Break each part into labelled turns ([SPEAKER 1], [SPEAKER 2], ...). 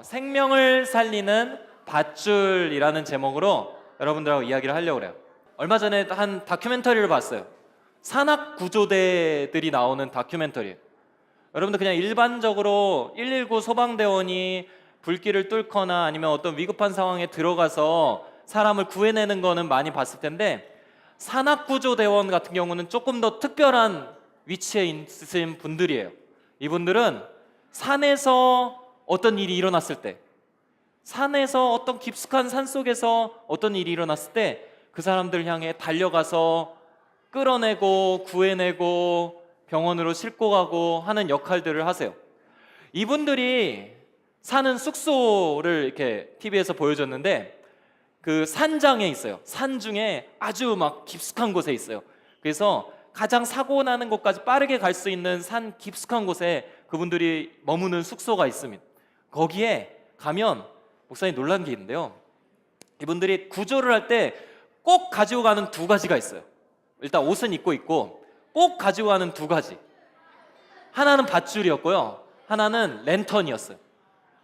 [SPEAKER 1] 생명을 살리는 밧줄이라는 제목으로 여러분들하고 이야기를 하려고 그래요. 얼마 전에 한 다큐멘터리를 봤어요. 산악구조대들이 나오는 다큐멘터리예요. 여러분들 그냥 일반적으로 119 소방대원이 불길을 뚫거나 아니면 어떤 위급한 상황에 들어가서 사람을 구해내는 거는 많이 봤을 텐데, 산악구조대원 같은 경우는 조금 더 특별한 위치에 있으신 분들이에요. 이분들은 산에서 어떤 일이 일어났을 때, 산에서 어떤 깊숙한 산 속에서 어떤 일이 일어났을 때 그 사람들 향해 달려가서 끌어내고 구해내고 병원으로 싣고 가고 하는 역할들을 하세요. 이분들이 사는 숙소를 이렇게 TV에서 보여줬는데, 그 산장에 있어요. 산 중에 아주 막 깊숙한 곳에 있어요. 그래서 가장 사고 나는 곳까지 빠르게 갈 수 있는 산 깊숙한 곳에 그분들이 머무는 숙소가 있습니다. 거기에 가면 목사님 놀란 게 있는데요, 이분들이 구조를 할 때 꼭 가지고 가는 두 가지가 있어요. 일단 옷은 입고 있고 꼭 가지고 가는 두 가지, 하나는 밧줄이었고요, 하나는 랜턴이었어요.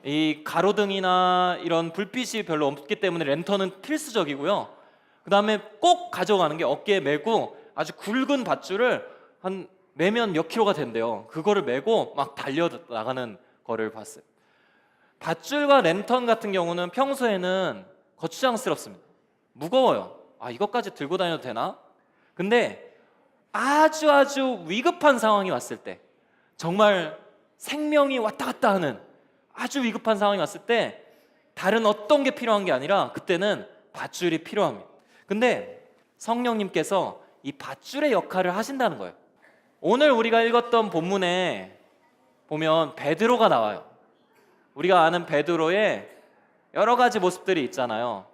[SPEAKER 1] 이 가로등이나 이런 불빛이 별로 없기 때문에 랜턴은 필수적이고요. 그 다음에 꼭 가져가는 게 어깨에 메고 아주 굵은 밧줄을 한 매면 몇 킬로가 된대요. 그거를 메고 막 달려나가는 거를 봤어요. 밧줄과 랜턴 같은 경우는 평소에는 거추장스럽습니다. 무거워요. 아, 이것까지 들고 다녀도 되나? 근데 아주 위급한 상황이 왔을 때, 정말 생명이 왔다 갔다 하는 아주 위급한 상황이 왔을 때 다른 어떤 게 필요한 게 아니라 그때는 밧줄이 필요합니다. 근데 성령님께서 이 밧줄의 역할을 하신다는 거예요. 오늘 우리가 읽었던 본문에 보면 베드로가 나와요. 우리가 아는 베드로의 여러 가지 모습들이 있잖아요.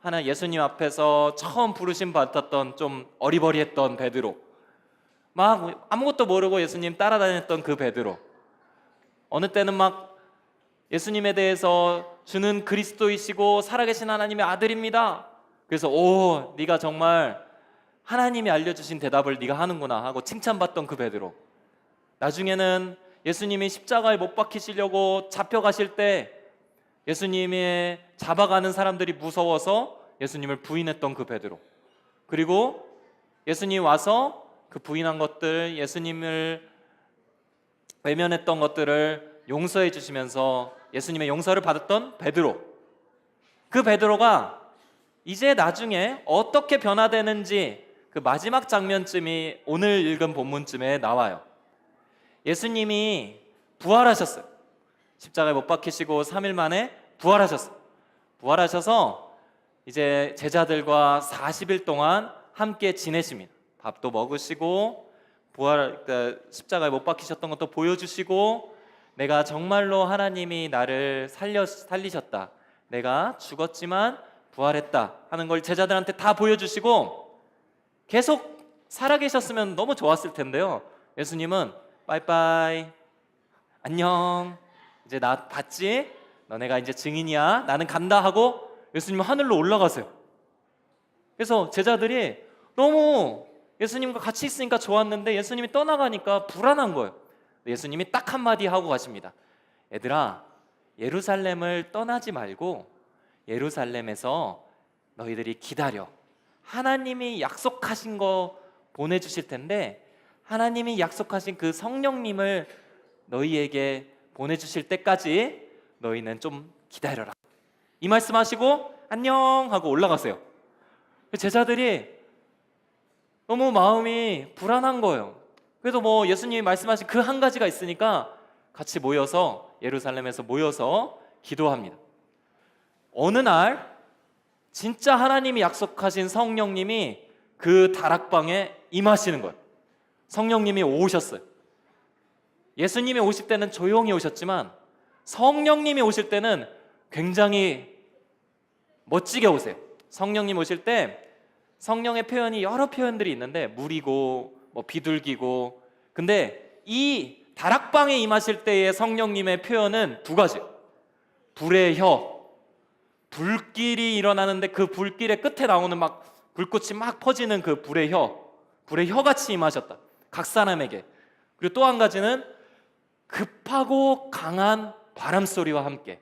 [SPEAKER 1] 하나, 예수님 앞에서 처음 부르심 받았던 좀 어리버리했던 베드로, 막 아무것도 모르고 예수님 따라다녔던 그 베드로, 어느 때는 막 예수님에 대해서 주는 그리스도이시고 살아계신 하나님의 아들입니다. 그래서 오, 네가 정말 하나님이 알려주신 대답을 네가 하는구나 하고 칭찬받던 그 베드로, 나중에는 예수님이 십자가에 못 박히시려고 잡혀가실 때 예수님의 잡아가는 사람들이 무서워서 예수님을 부인했던 그 베드로, 그리고 예수님 와서 그 부인한 것들, 예수님을 외면했던 것들을 용서해 주시면서 예수님의 용서를 받았던 베드로, 그 베드로가 이제 나중에 어떻게 변화되는지 그 마지막 장면쯤이 오늘 읽은 본문쯤에 나와요. 예수님이 부활하셨어요. 십자가에 못 박히시고 3일 만에 부활하셨어요. 부활하셔서 이제 제자들과 40일 동안 함께 지내십니다. 밥도 먹으시고 십자가에 못 박히셨던 것도 보여주시고, 내가 정말로 하나님이 나를 살리셨다, 내가 죽었지만 부활했다 하는 걸 제자들한테 다 보여주시고, 계속 살아계셨으면 너무 좋았을 텐데요, 예수님은 빠이빠이, 안녕, 이제 나 봤지? 너네가 이제 증인이야, 나는 간다 하고 예수님은 하늘로 올라가세요. 그래서 제자들이 너무 예수님과 같이 있으니까 좋았는데 예수님이 떠나가니까 불안한 거예요. 예수님이 딱 한마디 하고 가십니다. 얘들아, 예루살렘을 떠나지 말고 예루살렘에서 너희들이 기다려. 하나님이 약속하신 거 보내주실 텐데, 하나님이 약속하신 그 성령님을 너희에게 보내주실 때까지 너희는 좀 기다려라. 이 말씀하시고 안녕 하고 올라가세요. 제자들이 너무 마음이 불안한 거예요. 그래도 뭐 예수님이 말씀하신 그 한 가지가 있으니까 같이 모여서, 예루살렘에서 모여서 기도합니다. 어느 날 진짜 하나님이 약속하신 성령님이 그 다락방에 임하시는 거예요. 성령님이 오셨어요. 예수님이 오실 때는 조용히 오셨지만 성령님이 오실 때는 굉장히 멋지게 오세요. 성령님 오실 때 성령의 표현이 여러 표현들이 있는데, 물이고 뭐 비둘기고, 근데 이 다락방에 임하실 때의 성령님의 표현은 두 가지. 불의 혀, 불길이 일어나는데 그 불길의 끝에 나오는 막 불꽃이 막 퍼지는 그 불의 혀같이 임하셨다, 각 사람에게. 그리고 또 한 가지는 급하고 강한 바람 소리와 함께.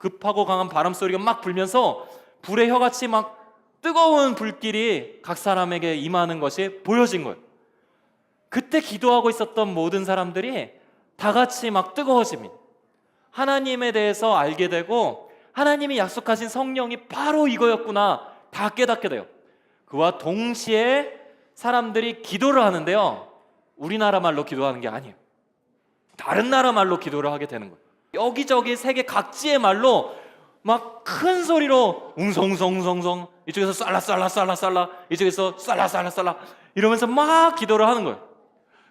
[SPEAKER 1] 급하고 강한 바람 소리가 막 불면서 불의 혀같이 막 뜨거운 불길이 각 사람에게 임하는 것이 보여진 거예요. 그때 기도하고 있었던 모든 사람들이 다 같이 막 뜨거워집니다. 하나님에 대해서 알게 되고 하나님이 약속하신 성령이 바로 이거였구나 다 깨닫게 돼요. 그와 동시에 사람들이 기도를 하는데요, 우리나라 말로 기도하는 게 아니에요. 다른 나라 말로 기도를 하게 되는 거예요. 여기저기 세계 각지의 말로 막 큰 소리로 웅성웅성웅성웅성, 이쪽에서 쌀라쌀라쌀라쌀라, 이쪽에서 쌀라쌀라쌀라 이러면서 막 기도를 하는 거예요.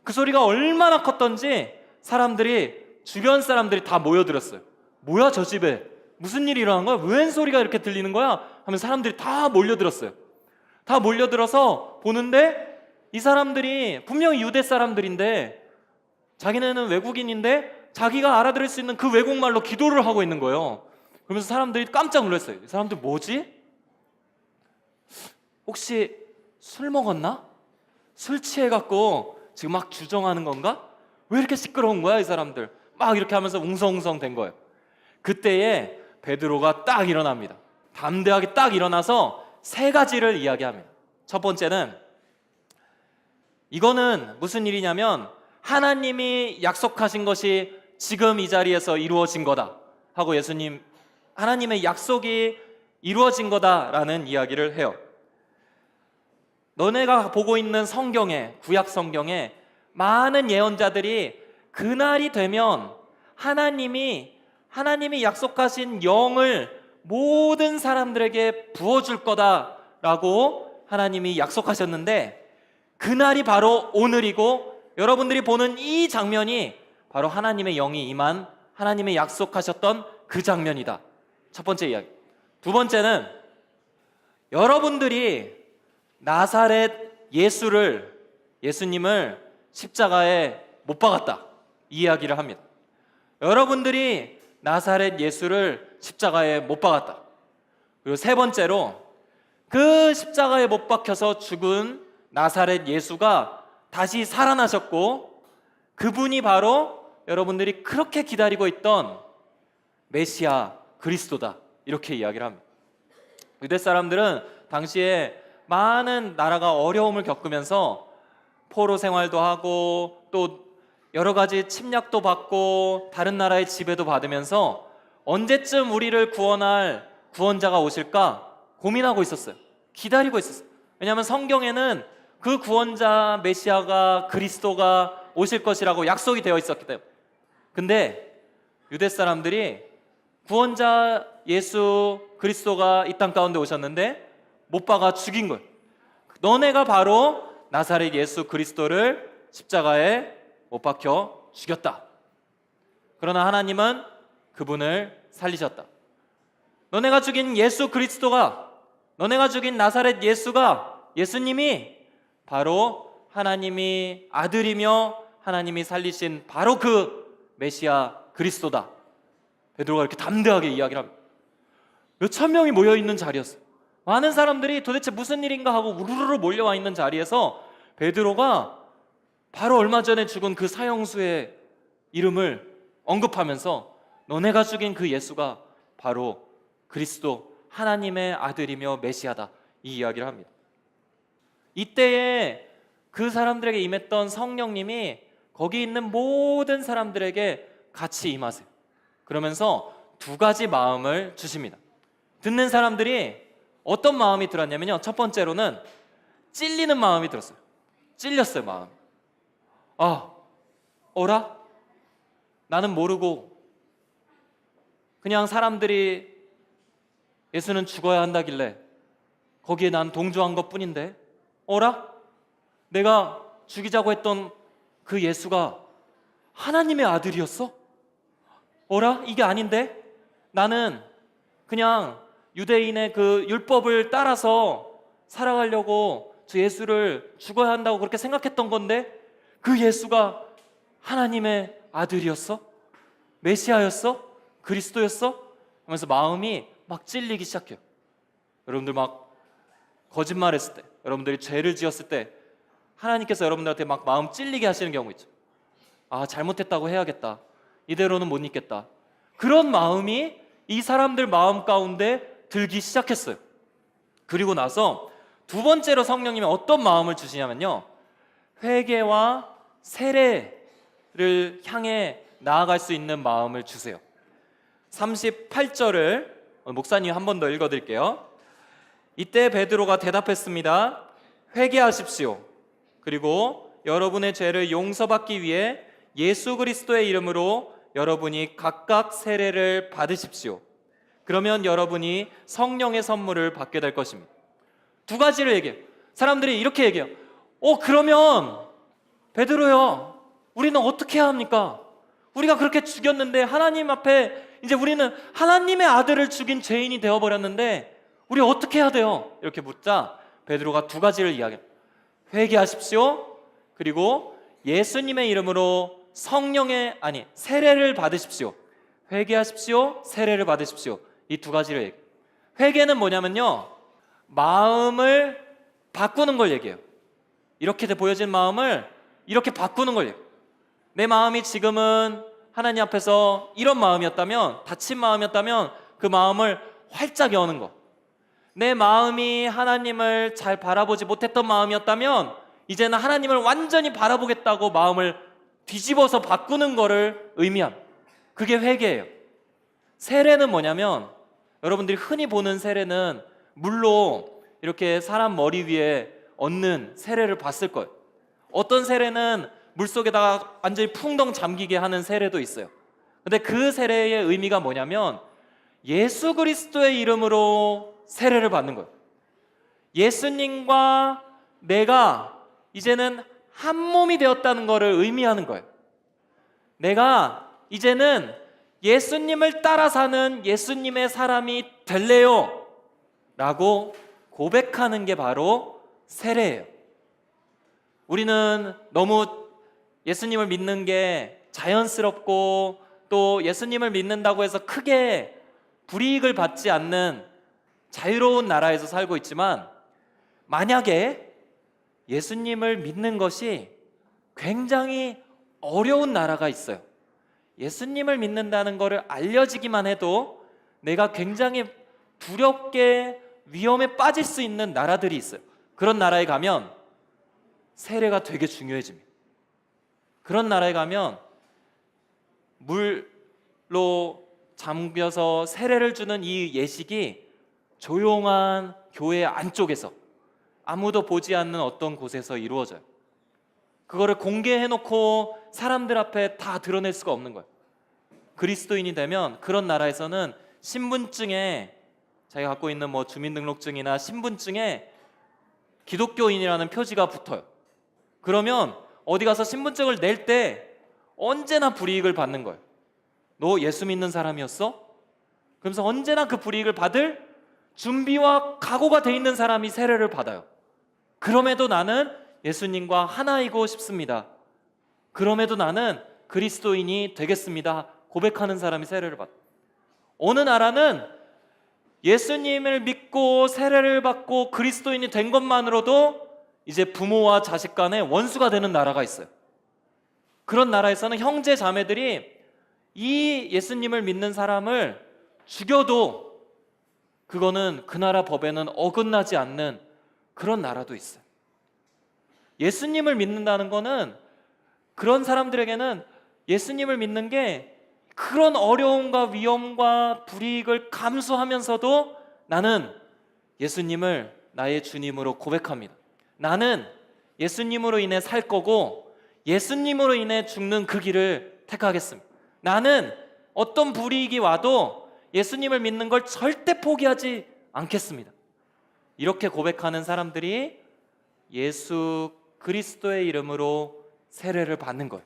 [SPEAKER 1] 그 소리가 얼마나 컸던지 주변 사람들이 다 모여들었어요. 뭐야 저 집에 무슨 일이 일어난 거야? 웬 소리가 이렇게 들리는 거야? 하면서 사람들이 다 몰려들었어요. 다 몰려들어서 보는데 이 사람들이 분명히 유대 사람들인데 자기네는 외국인인데 자기가 알아들을 수 있는 그 외국말로 기도를 하고 있는 거예요. 그러면서 사람들이 깜짝 놀랐어요. 이 사람들 뭐지? 혹시 술 먹었나? 술 취해갖고 지금 막 주정하는 건가? 왜 이렇게 시끄러운 거야 이 사람들? 막 이렇게 하면서 웅성웅성 된 거예요. 그때에 베드로가 딱 일어납니다. 담대하게 딱 일어나서 세 가지를 이야기합니다. 첫 번째는, 이거는 무슨 일이냐면 하나님이 약속하신 것이 지금 이 자리에서 이루어진 거다 하고 하나님의 약속이 이루어진 거다라는 이야기를 해요. 너네가 보고 있는 성경에, 구약 성경에 많은 예언자들이 그날이 되면 하나님이 약속하신 영을 모든 사람들에게 부어줄 거다라고 하나님이 약속하셨는데, 그날이 바로 오늘이고 여러분들이 보는 이 장면이 바로 하나님의 영이 임한 하나님의 약속하셨던 그 장면이다. 첫 번째 이야기. 두 번째는, 여러분들이 나사렛 예수님을 십자가에 못 박았다, 이 이야기를 합니다. 여러분들이 나사렛 예수를 십자가에 못 박았다. 그리고 세 번째로, 그 십자가에 못 박혀서 죽은 나사렛 예수가 다시 살아나셨고 그분이 바로 여러분들이 그렇게 기다리고 있던 메시아 그리스도다, 이렇게 이야기를 합니다. 유대 사람들은 당시에 많은 나라가 어려움을 겪으면서 포로 생활도 하고 또 여러 가지 침략도 받고 다른 나라의 지배도 받으면서 언제쯤 우리를 구원할 구원자가 오실까 고민하고 있었어요. 기다리고 있었어요. 왜냐하면 성경에는 그 구원자 메시아가 그리스도가 오실 것이라고 약속이 되어 있었기 때문에. 근데 유대 사람들이 구원자 예수 그리스도가 이 땅 가운데 오셨는데 못 박아 죽인 거예요. 너네가 바로 나사렛 예수 그리스도를 십자가에 못 박혀 죽였다. 그러나 하나님은 그분을 살리셨다. 너네가 죽인 예수 그리스도가, 너네가 죽인 나사렛 예수님이 바로 하나님이 아들이며 하나님이 살리신 바로 그 메시아 그리스도다. 베드로가 이렇게 담대하게 이야기를 합니다. 몇천 명이 모여있는 자리였어요. 많은 사람들이 도대체 무슨 일인가 하고 우르르 몰려와 있는 자리에서 베드로가 바로 얼마 전에 죽은 그 사형수의 이름을 언급하면서 너네가 죽인 그 예수가 바로 그리스도, 하나님의 아들이며 메시아다, 이 이야기를 합니다. 이때에 그 사람들에게 임했던 성령님이 거기 있는 모든 사람들에게 같이 임하세요. 그러면서 두 가지 마음을 주십니다. 듣는 사람들이 어떤 마음이 들었냐면요, 첫 번째로는 찔리는 마음이 들었어요. 찔렸어요, 마음. 어라? 나는 모르고 그냥 사람들이 예수는 죽어야 한다길래 거기에 난 동조한 것뿐인데, 어라? 내가 죽이자고 했던 그 예수가 하나님의 아들이었어? 어라? 이게 아닌데? 나는 그냥 유대인의 그 율법을 따라서 살아가려고 저 예수를 죽어야 한다고 그렇게 생각했던 건데 그 예수가 하나님의 아들이었어? 메시아였어? 그리스도였어? 하면서 마음이 막 찔리기 시작해요. 여러분들 막 거짓말했을 때, 여러분들이 죄를 지었을 때 하나님께서 여러분들한테 막 마음 찔리게 하시는 경우 있죠. 잘못했다고 해야겠다, 이대로는 못 있겠다. 그런 마음이 이 사람들 마음 가운데 들기 시작했어요. 그리고 나서 두 번째로 성령님이 어떤 마음을 주시냐면요, 회개와 세례를 향해 나아갈 수 있는 마음을 주세요. 38절을 목사님 한 번 더 읽어드릴게요. 이때 베드로가 대답했습니다. 회개하십시오. 그리고 여러분의 죄를 용서받기 위해 예수 그리스도의 이름으로 여러분이 각각 세례를 받으십시오. 그러면 여러분이 성령의 선물을 받게 될 것입니다. 두 가지를 얘기해요. 사람들이 이렇게 얘기해요. 그러면 베드로요, 우리는 어떻게 해야 합니까? 우리가 그렇게 죽였는데 하나님 앞에 이제 우리는 하나님의 아들을 죽인 죄인이 되어버렸는데 우리 어떻게 해야 돼요? 이렇게 묻자 베드로가 두 가지를 이야기해요. 회개하십시오. 그리고 예수님의 이름으로 세례를 받으십시오. 회개하십시오. 세례를 받으십시오. 이 두 가지를 얘기해요. 회개는 뭐냐면요, 마음을 바꾸는 걸 얘기해요. 이렇게 보여진 마음을 이렇게 바꾸는 걸 얘기해요. 내 마음이 지금은 하나님 앞에서 이런 마음이었다면, 다친 마음이었다면 그 마음을 활짝 여는 거. 내 마음이 하나님을 잘 바라보지 못했던 마음이었다면 이제는 하나님을 완전히 바라보겠다고 마음을 뒤집어서 바꾸는 거를 의미합니다. 그게 회개예요. 세례는 뭐냐면, 여러분들이 흔히 보는 세례는 물로 이렇게 사람 머리 위에 얹는 세례를 봤을 거예요. 어떤 세례는 물속에다가 완전히 풍덩 잠기게 하는 세례도 있어요. 근데 그 세례의 의미가 뭐냐면 예수 그리스도의 이름으로 세례를 받는 거예요. 예수님과 내가 이제는 한 몸이 되었다는 것을 의미하는 거예요. 내가 이제는 예수님을 따라 사는 예수님의 사람이 될래요 라고 고백하는 게 바로 세례예요. 우리는 너무 예수님을 믿는 게 자연스럽고 또 예수님을 믿는다고 해서 크게 불이익을 받지 않는 자유로운 나라에서 살고 있지만, 만약에 예수님을 믿는 것이 굉장히 어려운 나라가 있어요. 예수님을 믿는다는 것을 알려지기만 해도 내가 굉장히 두렵게 위험에 빠질 수 있는 나라들이 있어요. 그런 나라에 가면 세례가 되게 중요해집니다. 그런 나라에 가면 물로 잠겨서 세례를 주는 이 예식이 조용한 교회 안쪽에서 아무도 보지 않는 어떤 곳에서 이루어져요. 그거를 공개해놓고 사람들 앞에 다 드러낼 수가 없는 거예요. 그리스도인이 되면 그런 나라에서는 신분증에, 자기가 갖고 있는 주민등록증이나 신분증에 기독교인이라는 표지가 붙어요. 그러면 어디 가서 신분증을 낼 때 언제나 불이익을 받는 거예요. 너 예수 믿는 사람이었어? 그러면서 언제나 그 불이익을 받을 준비와 각오가 돼 있는 사람이 세례를 받아요. 그럼에도 나는 예수님과 하나이고 싶습니다. 그럼에도 나는 그리스도인이 되겠습니다. 고백하는 사람이 세례를 받아요. 어느 나라는 예수님을 믿고 세례를 받고 그리스도인이 된 것만으로도 이제 부모와 자식 간에 원수가 되는 나라가 있어요. 그런 나라에서는 형제 자매들이 이 예수님을 믿는 사람을 죽여도 그거는 그 나라 법에는 어긋나지 않는 그런 나라도 있어요. 예수님을 믿는다는 거는 그런 사람들에게는 예수님을 믿는 게 그런 어려움과 위험과 불이익을 감수하면서도 나는 예수님을 나의 주님으로 고백합니다. 나는 예수님으로 인해 살 거고 예수님으로 인해 죽는 그 길을 택하겠습니다. 나는 어떤 불이익이 와도 예수님을 믿는 걸 절대 포기하지 않겠습니다. 이렇게 고백하는 사람들이 예수 그리스도의 이름으로 세례를 받는 거예요.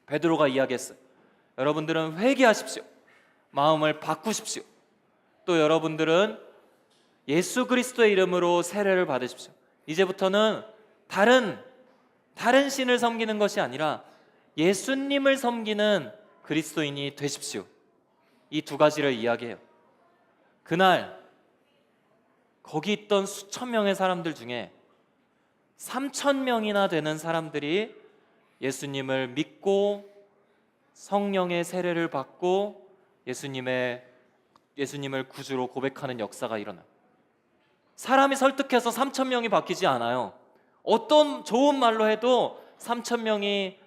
[SPEAKER 1] 베드로가 이야기했어요. 여러분들은 회개하십시오. 마음을 바꾸십시오. 또 여러분들은 예수 그리스도의 이름으로 세례를 받으십시오. 이제부터는 다른 신을 섬기는 것이 아니라 예수님을 섬기는 그리스도인이 되십시오. 이 두 가지를 이야기해요. 그날 거기 있던 수천 명의 사람들 중에 3,000명이나 되는 사람들이 예수님을 믿고 성령의 세례를 받고 예수님의 예수님을 구주로 고백하는 역사가 일어나요. 사람이 설득해서 3,000명이 바뀌지 않아요. 어떤 좋은 말로 해도 3,000명이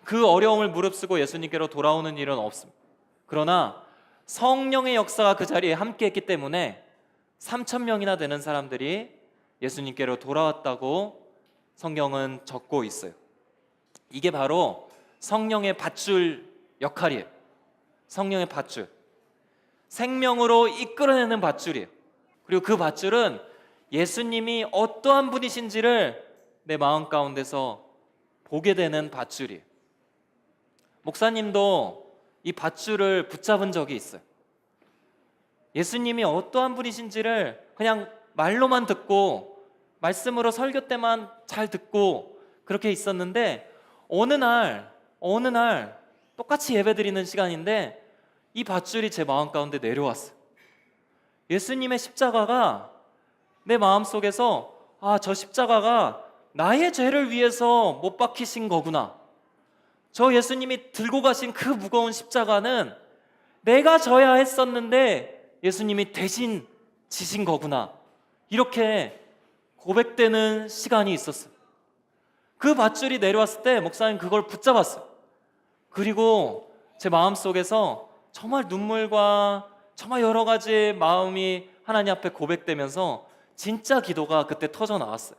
[SPEAKER 1] 그 어려움을 무릅쓰고 예수님께로 돌아오는 일은 없습니다. 그러나 성령의 역사가 그 자리에 함께했기 때문에 3,000명이나 되는 사람들이 예수님께로 돌아왔다고 성경은 적고 있어요. 이게 바로 성령의 밧줄 역할이에요. 성령의 밧줄, 생명으로 이끌어내는 밧줄이에요. 그리고 그 밧줄은 예수님이 어떠한 분이신지를 내 마음 가운데서 보게 되는 밧줄이에요. 목사님도 이 밧줄을 붙잡은 적이 있어요. 예수님이 어떠한 분이신지를 그냥 말로만 듣고 말씀으로 설교 때만 잘 듣고 그렇게 있었는데 어느 날 똑같이 예배드리는 시간인데 이 밧줄이 제 마음 가운데 내려왔어요. 예수님의 십자가가 내 마음속에서 저 십자가가 나의 죄를 위해서 못 박히신 거구나. 저 예수님이 들고 가신 그 무거운 십자가는 내가 져야 했었는데 예수님이 대신 지신 거구나. 이렇게 고백되는 시간이 있었어요. 그 밧줄이 내려왔을 때 목사님 그걸 붙잡았어요. 그리고 제 마음속에서 정말 눈물과 정말 여러 가지 마음이 하나님 앞에 고백되면서 진짜 기도가 그때 터져 나왔어요.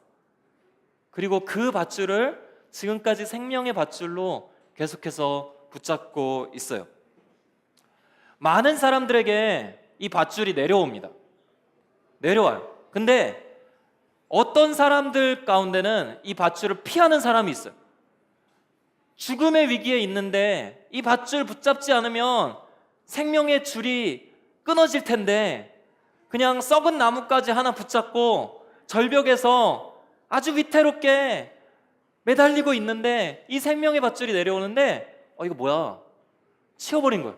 [SPEAKER 1] 그리고 그 밧줄을 지금까지 생명의 밧줄로 계속해서 붙잡고 있어요. 많은 사람들에게 이 밧줄이 내려옵니다. 내려와요. 근데 어떤 사람들 가운데는 이 밧줄을 피하는 사람이 있어요. 죽음의 위기에 있는데 이 밧줄 붙잡지 않으면 생명의 줄이 끊어질 텐데 그냥 썩은 나뭇가지 하나 붙잡고 절벽에서 아주 위태롭게 매달리고 있는데 이 생명의 밧줄이 내려오는데 이거 뭐야? 치워버린 거예요.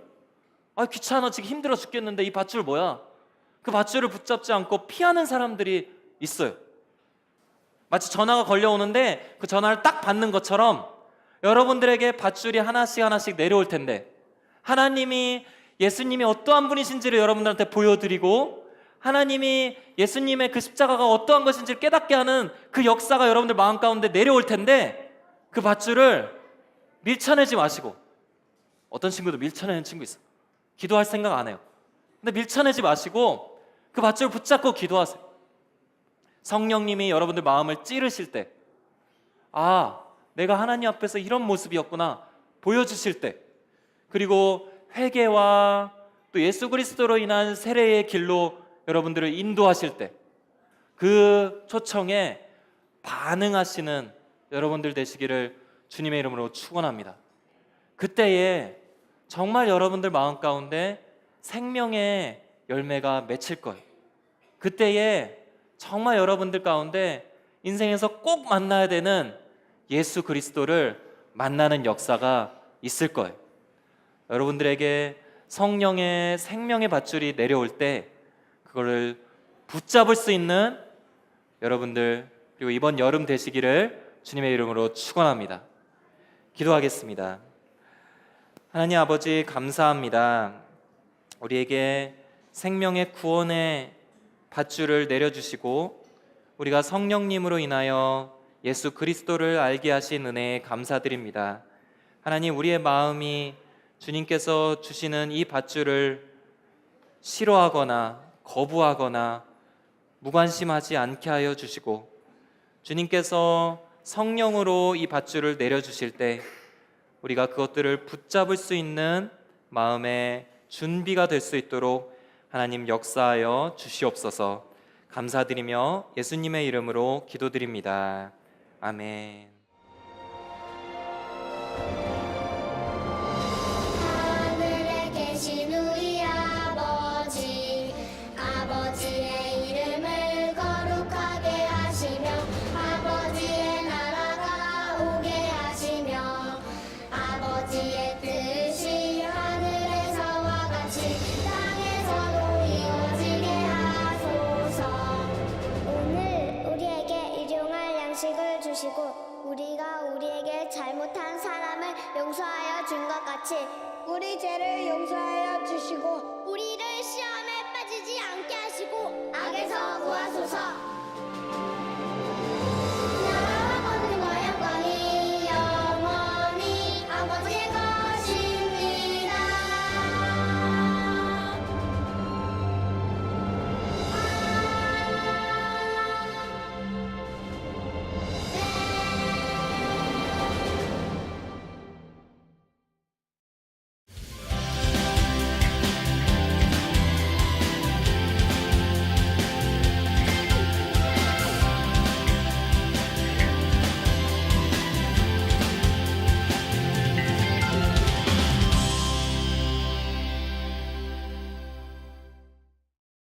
[SPEAKER 1] 귀찮아, 지금 힘들어 죽겠는데 이 밧줄 뭐야? 그 밧줄을 붙잡지 않고 피하는 사람들이 있어요. 마치 전화가 걸려오는데 그 전화를 딱 받는 것처럼 여러분들에게 밧줄이 하나씩 내려올 텐데 하나님이 예수님이 어떠한 분이신지를 여러분들한테 보여드리고 하나님이 예수님의 그 십자가가 어떠한 것인지를 깨닫게 하는 그 역사가 여러분들 마음 가운데 내려올 텐데 그 밧줄을 밀쳐내지 마시고, 어떤 친구도 밀쳐내는 친구 있어요. 기도할 생각 안 해요. 근데 밀쳐내지 마시고 그 밧줄을 붙잡고 기도하세요. 성령님이 여러분들 마음을 찌르실 때 내가 하나님 앞에서 이런 모습이었구나 보여주실 때, 그리고 회개와 또 예수 그리스도로 인한 세례의 길로 여러분들을 인도하실 때 그 초청에 반응하시는 여러분들 되시기를 주님의 이름으로 축원합니다. 그때에 정말 여러분들 마음 가운데 생명의 열매가 맺힐 거예요. 그때에 정말 여러분들 가운데 인생에서 꼭 만나야 되는 예수 그리스도를 만나는 역사가 있을 거예요. 여러분들에게 성령의 생명의 밧줄이 내려올 때 그거를 붙잡을 수 있는 여러분들, 그리고 이번 여름 되시기를 주님의 이름으로 축원합니다. 기도하겠습니다. 하나님 아버지, 감사합니다. 우리에게 생명의 구원의 밧줄을 내려주시고 우리가 성령님으로 인하여 예수 그리스도를 알게 하신 은혜에 감사드립니다. 하나님, 우리의 마음이 주님께서 주시는 이 밧줄을 싫어하거나 거부하거나 무관심하지 않게 하여 주시고 주님께서 성령으로 이 밧줄을 내려주실 때 우리가 그것들을 붙잡을 수 있는 마음의 준비가 될 수 있도록 하나님 역사하여 주시옵소서. 감사드리며 예수님의 이름으로 기도드립니다. 아멘.
[SPEAKER 2] 하늘에 계신 우리 아버지, 아버지의 이름을 거룩하게 하시며 아버지의 나라가 오게 하시며 아버지의 뜻이 하늘에서와 같이 땅에서도 이루어지게 하소서. 오늘 우리에게 일용할 양식을 주시고 우리가 우리에게 잘못한 사람을 용서하여 준 것 같이
[SPEAKER 3] 우리 죄를 용서하여 주시고